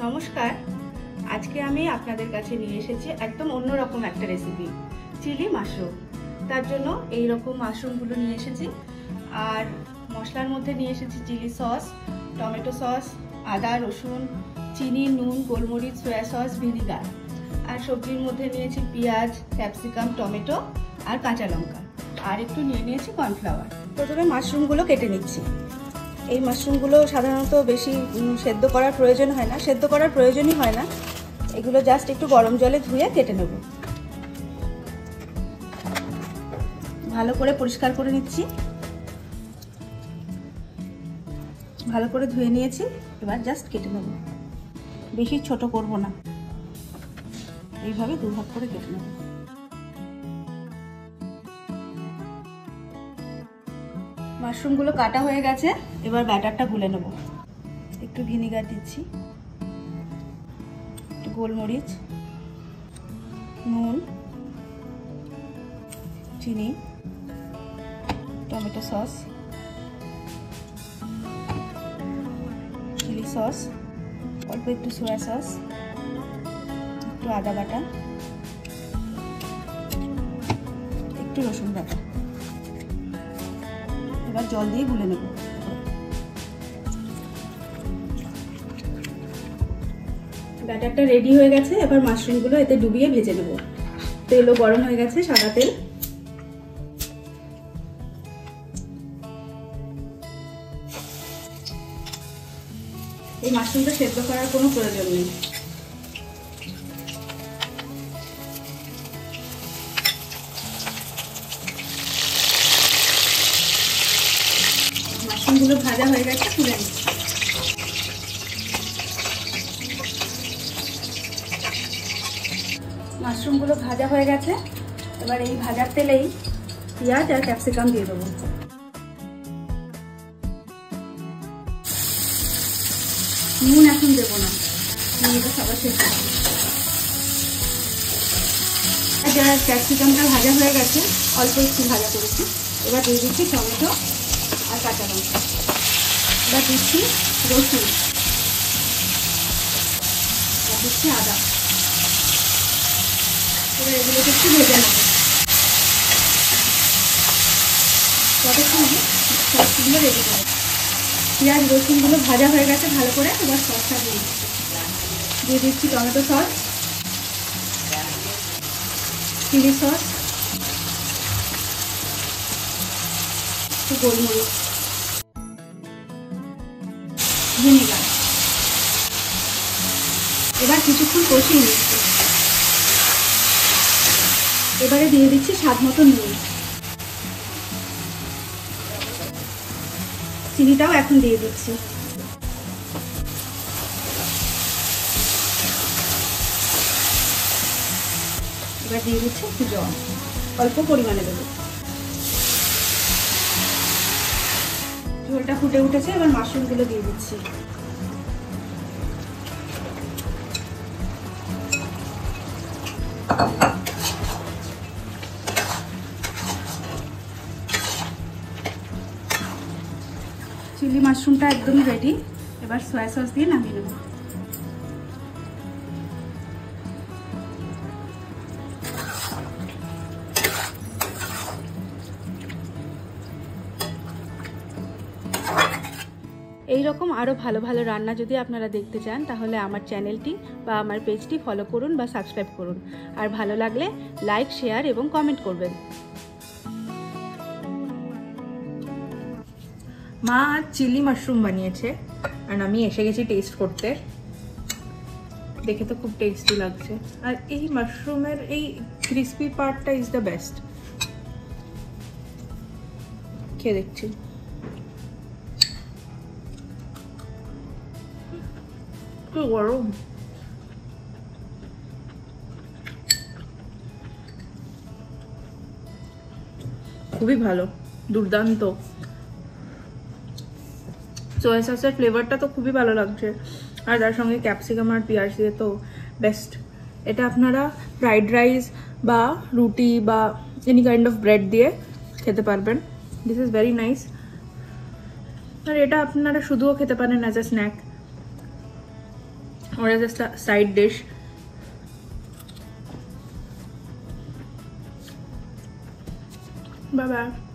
নমস্কার, আজকে আমি আপনাদের কাছে নিয়ে এসেছি একদম অন্যরকম একটা রেসিপি, চিলি মাশরুম। তার জন্য এই রকম মাশরুমগুলো নিয়ে এসেছি। আর মশলার মধ্যে নিয়ে এসেছি চিলি সস, টমেটো সস, আদা রসুন, চিনি, নুন, গোলমরিচ, সয়া সস, ভিনিগার। আর সবজির মধ্যে নিয়েছি পেঁয়াজ, ক্যাপসিকাম, টমেটো আর কাঁচা লঙ্কা। আর একটু নিয়েছি কর্নফ্লাওয়ার। প্রথমে মাশরুমগুলো কেটে নিচ্ছি। এই মাশরুমগুলো সাধারণত বেশি সেদ্ধ করার প্রয়োজন হয় না, সেদ্ধ করার প্রয়োজনই হয় না। এগুলো জাস্ট একটু গরম জলে ধুয়ে কেটে নেব। ভালো করে পরিষ্কার করে নিচ্ছি। ভালো করে ধুয়ে নিয়েছি, এবার জাস্ট কেটে নেব। বেশি ছোট করব না, এইভাবে দুভাগ করে কেটে নেব। মাশরুমগুলো কাটা হয়ে গেছে, এবার ব্যাটারটা গুলে নেব। একটু ভিনিগার দিচ্ছি, একটু গোলমরিচ, নুন, চিনি, টমেটো সস, চিলি সস, অল্প একটু সয়া সস, একটু আদা বাটা, একটু রসুন বাটা। এবার জল দিয়ে গুলে নেব। ব্যাটারটা রেডি হয়ে গেছে, এবার মাশরুমগুলো এতে ডুবিয়ে ভেজে নেব। তেলও গরম হয়ে গেছে, সাদা তেল। এই মাশরুমটা সেদ্ধ করার কোনো প্রয়োজন নেই। মাশরুমগুলো ভাজা হয়ে গেছে, তুলে নিচ্ছি। মাশরুমগুলো ভাজা হয়ে গেছে, এবার এই ভাজার তেলেই পেঁয়াজ আর ক্যাপসিকাম দিয়ে দেবো। নুন এখন দেবো না, নুনটা সবার শেষে। যারা ক্যাপসিকামটা ভাজা হয়ে গেছে, অল্প একটু ভাজা করেছি। এবার দিয়ে দিচ্ছি টমেটো আর কাঁচা লঙ্কা। এবার দিচ্ছি রসুন, আর দিচ্ছি আদা। এবার এগুলোকে একটু ভেজে নেব। ততক্ষণ সসগুলো রেডি করে পেঁয়াজ রসুনগুলো ভাজা হয়ে গেছে ভালো করে। এবার সসটা দিয়ে দিচ্ছি টমেটো সস, চিলি সস, একটু গোলমরিচ, ভিনিগার। এবার কিছুক্ষণ কষিয়ে নিচ্ছি। এবারে দিয়ে দিচ্ছি স্বাদ মতো নুন। চিনিটাও এখন দিয়ে দিচ্ছি। এবার দিয়ে দিচ্ছি একটু জল, অল্প পরিমাণে দেবো। ঝোলটা ফুটে উঠেছে, এবার মাশরুমগুলো দিয়ে দিচ্ছি। চিলি মাশরুমটা একদম রেডি। এবার সয়া সস দিয়ে নামিয়ে নেব। এইরকম আরও ভালো ভালো রান্না যদি আপনারা দেখতে চান, তাহলে আমার চ্যানেলটি বা আমার পেজটি ফলো করুন বা সাবস্ক্রাইব করুন। আর ভালো লাগলে লাইক, শেয়ার এবং কমেন্ট করবেন। মা আজ চিলি মাশরুম বানিয়েছে আর আমি এসে গেছি টেস্ট করতে। দেখে তো খুব টেস্টি লাগছে। আর এই মাশরুমের এই ক্রিসপি পার্টটা ইজ দ্য বেস্ট। খেয়ে দেখছি। কি গরম! খুবই ভালো, দুর্দান্ত। সোয়া সসের ফ্লেভারটা তো খুবই ভালো লাগছে, আর তার সঙ্গে ক্যাপসিকাম আর পেঁয়াজ দিয়ে তো বেস্ট। এটা আপনারা ফ্রাইড রাইস বা রুটি বা এনি কাইন্ড অফ ব্রেড দিয়ে খেতে পারবেন। This is very nice. আর এটা আপনারা শুধুও খেতে পারেন as a snack. or as a side dish. Bye bye.